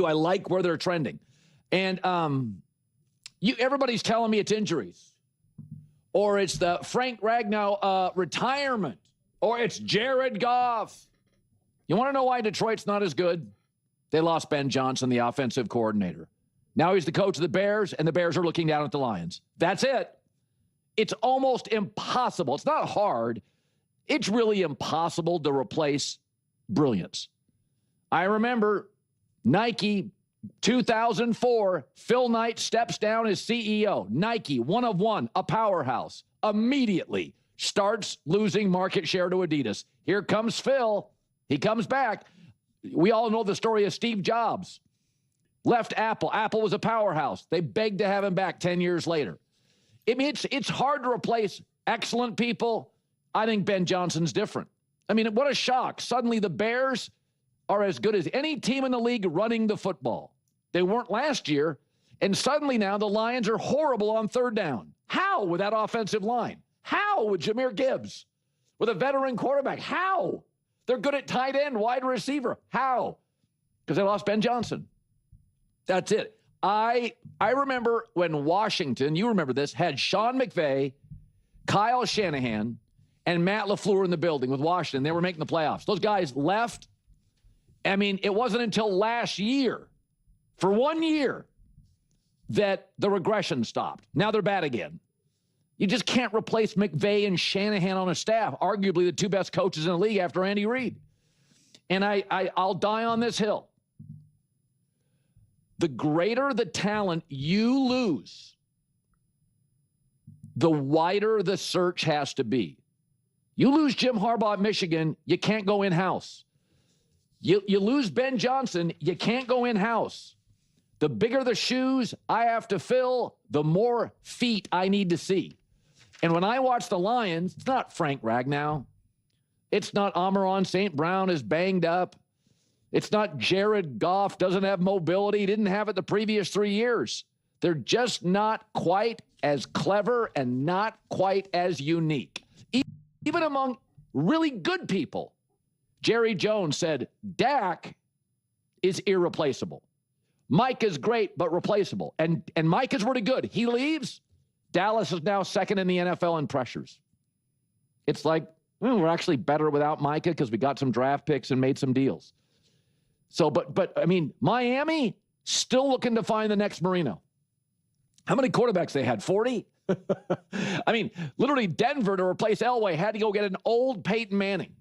I like where they're trending. And everybody's telling me it's injuries, or it's the Frank Ragnow retirement, or it's Jared Goff. You want to know why Detroit's not as good? They lost Ben Johnson, the offensive coordinator. Now he's the coach of the Bears, and the Bears are looking down at the Lions. That's it. It's almost impossible. It's not hard. It's really impossible to replace brilliance. I remember Nike, 2004, Phil Knight steps down as CEO. Nike, one of one, a powerhouse, immediately starts losing market share to Adidas. Here comes Phil. He comes back. We all know the story of Steve Jobs. Left Apple. Apple was a powerhouse. They begged to have him back 10 years later. I mean, it's hard to replace excellent people. I think Ben Johnson's different. I mean, what a shock. Suddenly the Bears are as good as any team in the league running the football. They weren't last year, and suddenly now the Lions are horrible on third down. How with that offensive line? How with Jahmyr Gibbs? With a veteran quarterback? How? They're good at tight end, wide receiver. How? Because they lost Ben Johnson. That's it. I remember when Washington, you remember this, had Sean McVay, Kyle Shanahan, and Matt LaFleur in the building with Washington. They were making the playoffs. Those guys left. I mean, it wasn't until last year, for 1 year, that the regression stopped. Now they're bad again. You just can't replace McVay and Shanahan on a staff, arguably the two best coaches in the league after Andy Reid. And I'll die on this hill. The greater the talent you lose, the wider the search has to be. You lose Jim Harbaugh at Michigan, you can't go in-house. You lose Ben Johnson, you can't go in-house. The bigger the shoes I have to fill, the more feet I need to see. And when I watch the Lions, it's not Frank Ragnow. It's not Amon-Ra St. Brown is banged up. It's not Jared Goff doesn't have mobility, didn't have it the previous 3 years. They're just not quite as clever and not quite as unique. Even among really good people. Jerry Jones said, Dak is irreplaceable. Mike is great, but replaceable. And Mike is really good. He leaves. Dallas is now second in the NFL in pressures. It's like, well, we're actually better without Micah because we got some draft picks and made some deals. So, but I mean, Miami still looking to find the next Marino. How many quarterbacks they had? 40? I mean, literally Denver to replace Elway had to go get an old Peyton Manning.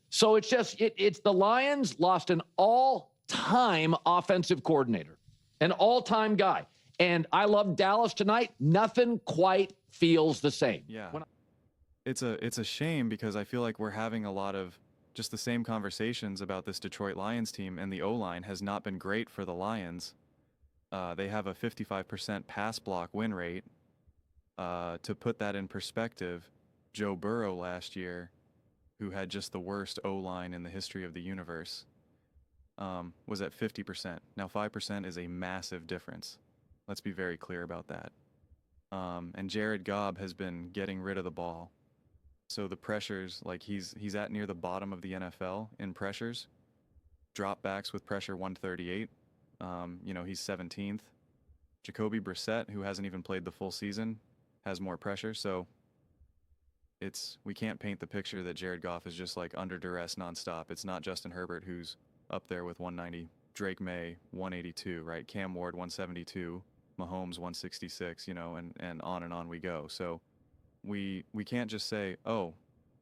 So it's just, it's the Lions lost an all-time offensive coordinator, an all-time guy. And I love Dallas tonight. Nothing quite feels the same. Yeah. It's a shame because I feel like we're having a lot of just the same conversations about this Detroit Lions team, and the O-line has not been great for the Lions. They have a 55% pass block win rate. To put that in perspective, Joe Burrow last year, who had just the worst O-line in the history of the universe, was at 50%. Now 5% is a massive difference. Let's be very clear about that. And Jared Goff has been getting rid of the ball. So the pressures, like he's at near the bottom of the NFL in pressures. Dropbacks with pressure 138. He's 17th. Jacoby Brissett, who hasn't even played the full season, has more pressure. So we can't paint the picture that Jared Goff is just like under duress nonstop. It's not Justin Herbert, who's up there with 190, Drake May 182, right? Cam Ward 172, Mahomes 166, and on we go. So we can't just say, oh,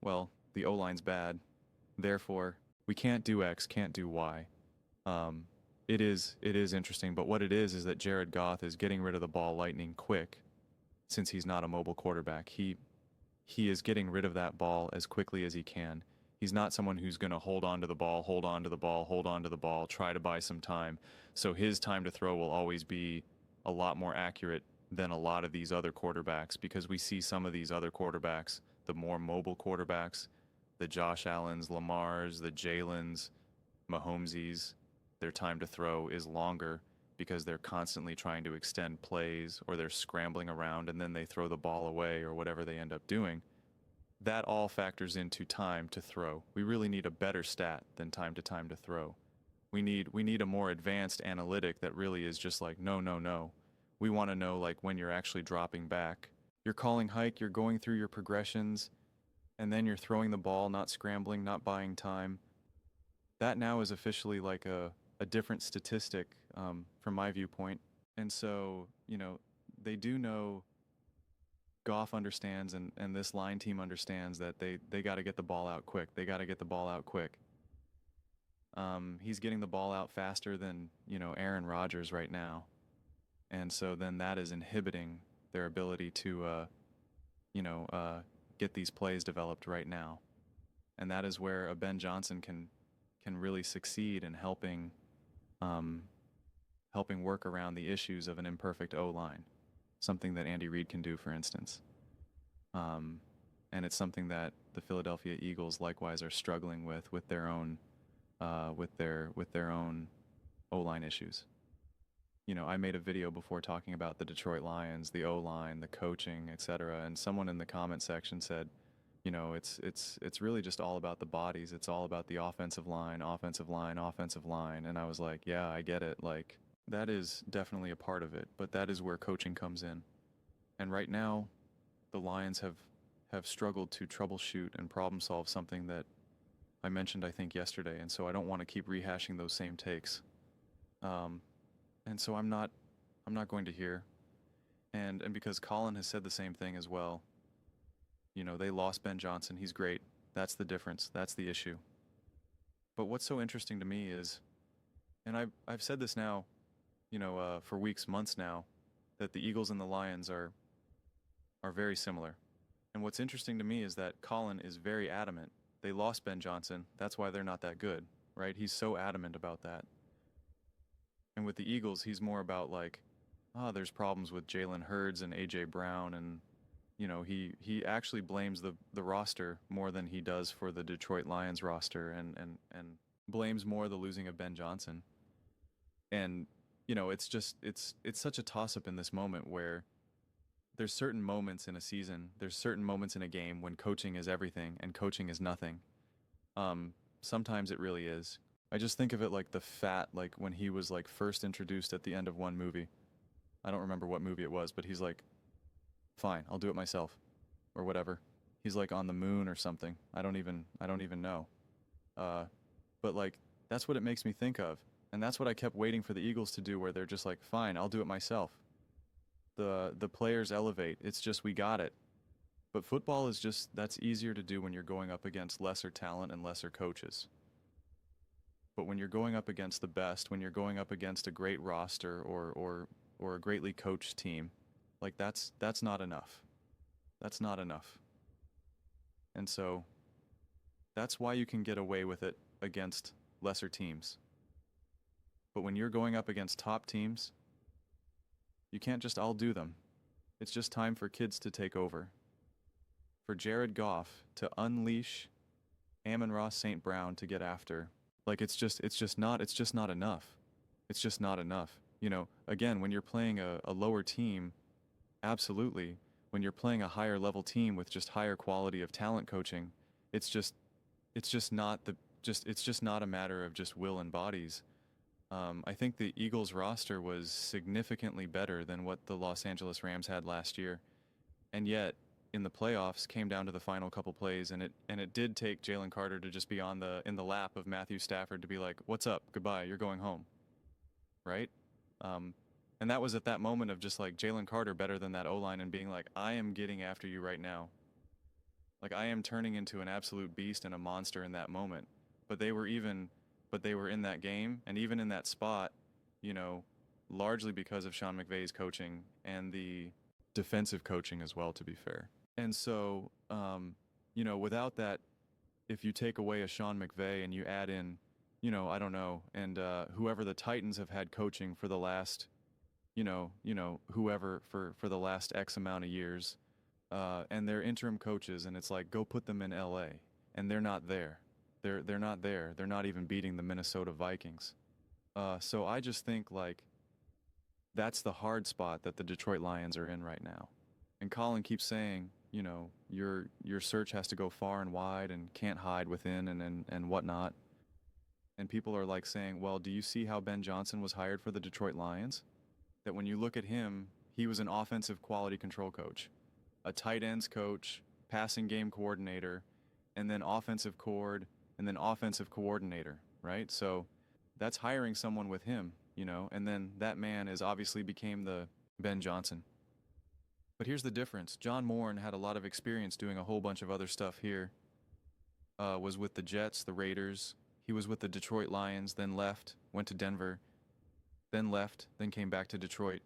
well, the O-line's bad, therefore we can't do X, can't do Y. It is interesting, but what it is that Jared Goff is getting rid of the ball lightning quick, since he's not a mobile quarterback. He is getting rid of that ball as quickly as he can. He's not someone who's going to hold on to the ball, try to buy some time. So his time to throw will always be a lot more accurate than a lot of these other quarterbacks, because we see some of these other quarterbacks, the more mobile quarterbacks, the Josh Allens, Lamars, the Jalens, Mahomeses, their time to throw is longer because they're constantly trying to extend plays, or they're scrambling around and then they throw the ball away or whatever they end up doing. That all factors into time to throw. We really need a better stat than time to throw. We need a more advanced analytic that really is just like, no, no, no. We want to know like when you're actually dropping back. You're calling hike, you're going through your progressions, and then you're throwing the ball, not scrambling, not buying time. That now is officially like a different statistic from my viewpoint. And so, they do know Goff understands and this line team understands that they got to get the ball out quick. They got to get the ball out quick. He's getting the ball out faster than, Aaron Rodgers right now. And so then that is inhibiting their ability to, get these plays developed right now. And that is where a Ben Johnson can really succeed in helping work around the issues of an imperfect O-line, something that Andy Reid can do, for instance. And it's something that the Philadelphia Eagles likewise are struggling with their own O-line issues. I made a video before talking about the Detroit Lions, the O-line, the coaching, etc. And someone in the comment section said, it's really just all about the bodies. It's all about the offensive line, offensive line, offensive line. And I was like, yeah, I get it. Like, that is definitely a part of it, but that is where coaching comes in. And right now, the Lions have struggled to troubleshoot and problem solve something that I mentioned, I think, yesterday. And so I don't want to keep rehashing those same takes. And so I'm not going to hear. And because Colin has said the same thing as well. They lost Ben Johnson. He's great. That's the difference. That's the issue. But what's so interesting to me is, and I've said this now, for weeks, months now, that the Eagles and the Lions are very similar. And what's interesting to me is that Colin is very adamant. They lost Ben Johnson. That's why they're not that good, right? He's so adamant about that. And with the Eagles, he's more about like, there's problems with Jalen Hurts and A.J. Brown, and he actually blames the roster more than he does for the Detroit Lions roster, and blames more the losing of Ben Johnson. And it's such a toss-up in this moment where there's certain moments in a season, there's certain moments in a game when coaching is everything and coaching is nothing. Sometimes it really is. I just think of it like like when he was like first introduced at the end of one movie. I don't remember what movie it was, but he's like, fine, I'll do it myself, or whatever. He's like on the moon or something. I don't even know. But like, that's what it makes me think of. And that's what I kept waiting for the Eagles to do, where they're just like, fine, I'll do it myself. The players elevate. It's just, we got it. But football is just, that's easier to do when you're going up against lesser talent and lesser coaches. But when you're going up against the best, when you're going up against a great roster or a greatly coached team, like that's not enough. That's not enough. And so that's why you can get away with it against lesser teams. But when you're going up against top teams, you can't just outdo them. It's just time for kids to take over. For Jared Goff to unleash Amon-Ra St. Brown to get after. Like, it's just not enough. It's just not enough. Again, when you're playing a lower team, absolutely. When you're playing a higher level team with just higher quality of talent coaching, it's just not a matter of just will and bodies. I think the Eagles roster was significantly better than what the Los Angeles Rams had last year. And yet, in the playoffs, came down to the final couple plays, and it did take Jalen Carter to just be in the lap of Matthew Stafford to be like, what's up, goodbye, you're going home, right? And that was at that moment of just like Jalen Carter better than that O-line and being like, I am getting after you right now. Like, I am turning into an absolute beast and a monster in that moment. But they were in that game, and even in that spot, largely because of Sean McVay's coaching and the defensive coaching as well, to be fair. And so, without that, if you take away a Sean McVay and you add in, I don't know, and whoever the Titans have had coaching for the last, whoever for the last X amount of years, and they're interim coaches, and it's like, go put them in LA, and they're not there. They're not there. They're not even beating the Minnesota Vikings. So I just think like that's the hard spot that the Detroit Lions are in right now. And Colin keeps saying, your search has to go far and wide and can't hide within and whatnot. And people are like saying, well, do you see how Ben Johnson was hired for the Detroit Lions? That when you look at him, he was an offensive quality control coach, a tight ends coach, passing game coordinator, and then offensive and then offensive coordinator, right? So that's hiring someone with him, and then that man is obviously became the Ben Johnson. But here's the difference. John Moran had a lot of experience doing a whole bunch of other stuff here. Was with the Jets, the Raiders. He was with the Detroit Lions, then left, went to Denver, then left, then came back to Detroit.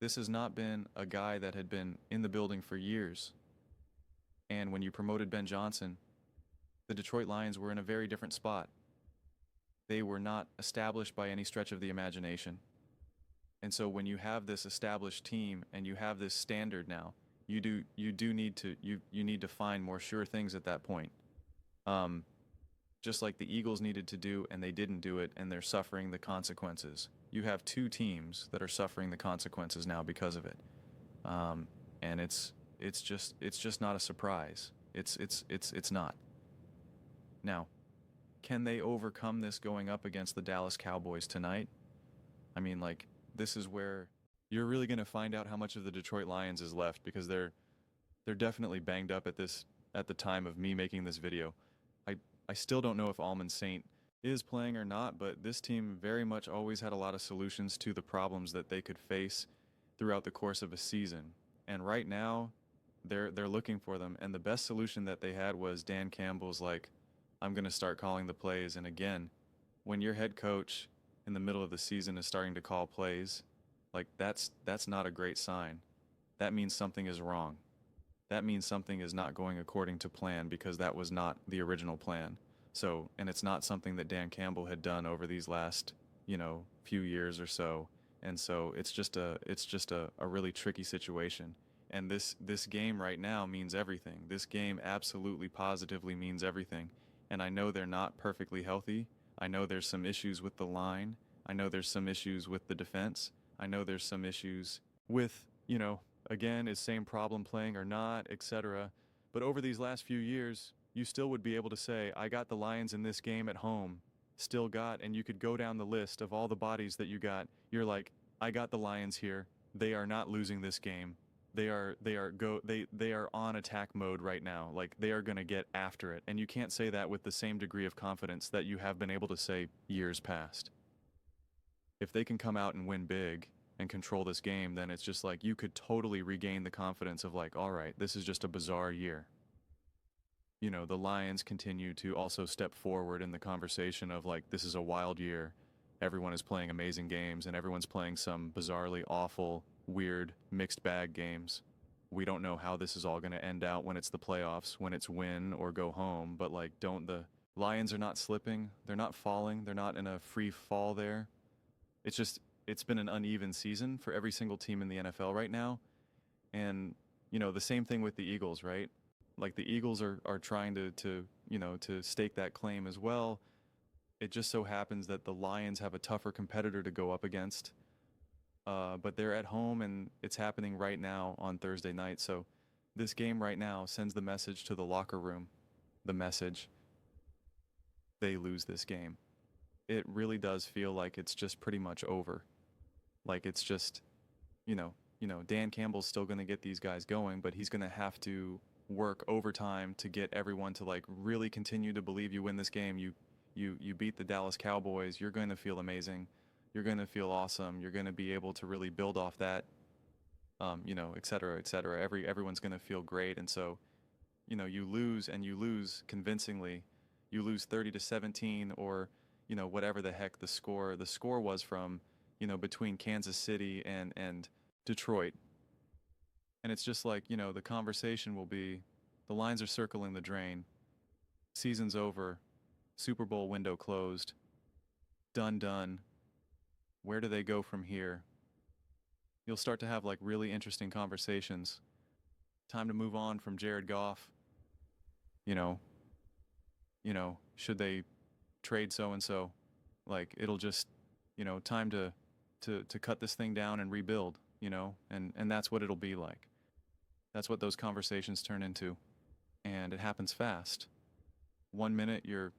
This has not been a guy that had been in the building for years. And when you promoted Ben Johnson, the Detroit Lions were in a very different spot. They were not established by any stretch of the imagination. And so when you have this established team and you have this standard now, you need to find more sure things at that point. Just like the Eagles needed to do, and they didn't do it, and they're suffering the consequences. You have two teams that are suffering the consequences now because of it, and it's just not a surprise. It's not. Now, can they overcome this going up against the Dallas Cowboys tonight? I mean, like, this is where you're really going to find out how much of the Detroit Lions is left, because they're definitely banged up at the time of me making this video. I still don't know if Almond Saint is playing or not, but this team very much always had a lot of solutions to the problems that they could face throughout the course of a season. And right now, they're looking for them. And the best solution that they had was Dan Campbell's like, I'm going to start calling the plays. And again, when your head coach in the middle of the season is starting to call plays, like that's not a great sign. That means something is wrong. That means something is not going according to plan, because that was not the original plan. So, and it's not something that Dan Campbell had done over these last, few years or so. And so it's just a really tricky situation. And this game right now means everything. This game absolutely positively means everything. And I know they're not perfectly healthy. I know there's some issues with the line. I know there's some issues with the defense. I know there's some issues with, again, is same problem playing or not, etc. But over these last few years, you still would be able to say, I got the Lions in this game at home, still got, and you could go down the list of all the bodies that you got. You're like, I got the Lions here. They are not losing this game. They are on attack mode right now. Like, they are going to get after it. And you can't say that with the same degree of confidence that you have been able to say years past. If they can come out and win big and control this game, then it's just like you could totally regain the confidence of like, all right, this is just a bizarre year. The Lions continue to also step forward in the conversation of like, this is a wild year. Everyone is playing amazing games, and everyone's playing some bizarrely awful, weird, mixed bag games. We don't know how this is all going to end out when it's the playoffs, when it's win or go home, but like, the Lions are not slipping. They're not falling. They're not in a free fall there. It's been an uneven season for every single team in the NFL right now. And, the same thing with the Eagles, right? Like, the Eagles are trying to stake that claim as well. It just so happens that the Lions have a tougher competitor to go up against. But they're at home, and it's happening right now on Thursday night. So this game right now sends the message to the locker room. The message, they lose this game. It really does feel like it's just pretty much over. Like, it's just, Dan Campbell's still going to get these guys going, but he's going to have to work overtime to get everyone to like really continue to believe you win this game. You beat the Dallas Cowboys. You're going to feel amazing. You're going to feel awesome. You're going to be able to really build off that, et cetera, et cetera. Everyone's going to feel great. And so, you lose, and you lose convincingly. You lose 30-17, or, whatever the heck the score was from, between Kansas City and Detroit. And it's just like, the conversation will be, the lines are circling the drain. Season's over. Super Bowl window closed. Done. Where do they go from here? You'll start to have like really interesting conversations. Time to move on from Jared Goff. Should they trade so-and-so? Like, it'll just, time to cut this thing down and rebuild, and that's what it'll be like. That's what those conversations turn into. And it happens fast. 1 minute you're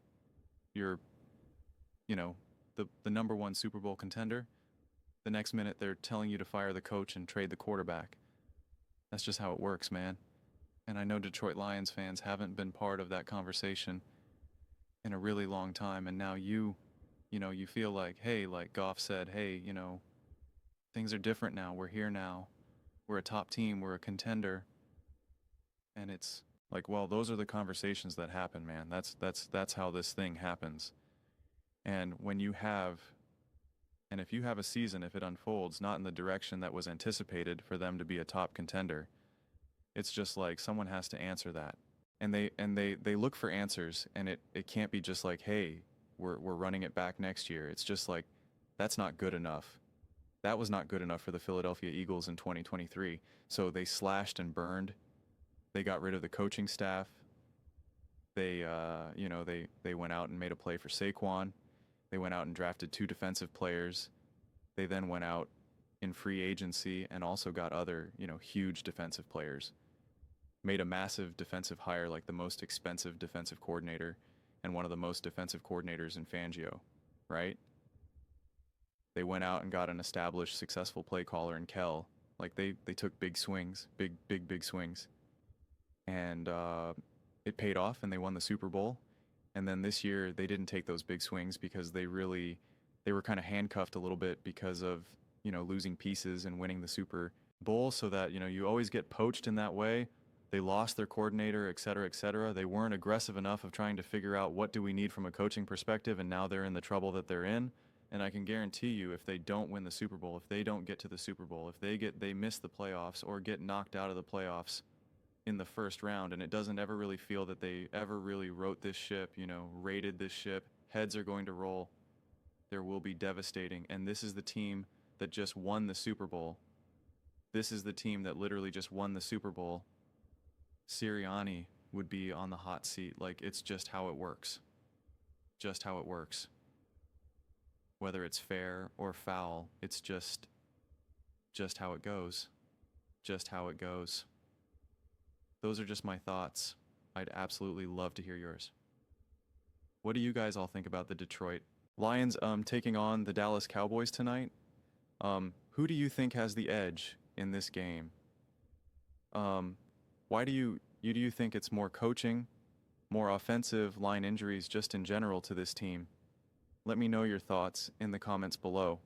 the number one Super Bowl contender. The next minute they're telling you to fire the coach and trade the quarterback. That's just how it works, man. And I know Detroit Lions fans haven't been part of that conversation in a really long time. And now you feel like, hey, like Goff said, hey, things are different now. We're here now. We're a top team. We're a contender. And it's like, well, those are the conversations that happen, man. That's how this thing happens. And if you have a season, if it unfolds not in the direction that was anticipated for them to be a top contender, it's just like someone has to answer that. And they look for answers, and it can't be just like, hey, we're running it back next year. It's just like, that's not good enough. That was not good enough for the Philadelphia Eagles in 2023. So they slashed and burned. They got rid of the coaching staff. They went out and made a play for Saquon. They went out and drafted 2 defensive players. They then went out in free agency and also got other, huge defensive players. Made a massive defensive hire, like the most expensive defensive coordinator and one of the most defensive coordinators in Fangio, right? They went out and got an established, successful play caller in Kell. Like they took big swings, big swings. And it paid off, and they won the Super Bowl. And then this year they didn't take those big swings because they were kind of handcuffed a little bit because of, losing pieces and winning the Super Bowl, so that, you always get poached in that way. They lost their coordinator, et cetera, et cetera. They weren't aggressive enough of trying to figure out what do we need from a coaching perspective, and now they're in the trouble that they're in. And I can guarantee you, if they don't win the Super Bowl, if they don't get to the Super Bowl, if they miss the playoffs or get knocked out of the playoffs in the first round, and it doesn't ever really feel that they ever really wrote this ship, rated this ship, heads are going to roll. There will be devastating. And this is the team that just won the Super Bowl. This is the team that literally just won the Super Bowl. Sirianni would be on the hot seat. Like, it's just how it works. Just how it works. Whether it's fair or foul, it's just how it goes. Just how it goes. Those are just my thoughts. I'd absolutely love to hear yours. What do you guys all think about the Detroit Lions taking on the Dallas Cowboys tonight? Who do you think has the edge in this game? Why do you think it's more coaching, more offensive line injuries just in general to this team? Let me know your thoughts in the comments below.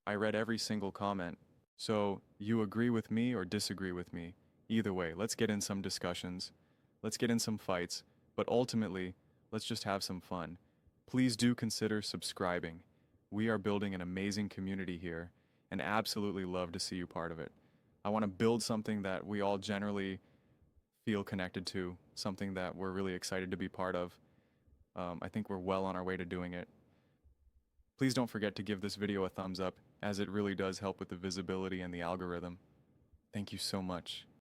I read every single comment, so you agree with me or disagree with me. Either way, let's get in some discussions, let's get in some fights, but ultimately, let's just have some fun. Please do consider subscribing. We are building an amazing community here, and absolutely love to see you part of it. I want to build something that we all generally feel connected to, something that we're really excited to be part of. I think we're well on our way to doing it. Please don't forget to give this video a thumbs up, as it really does help with the visibility and the algorithm. Thank you so much.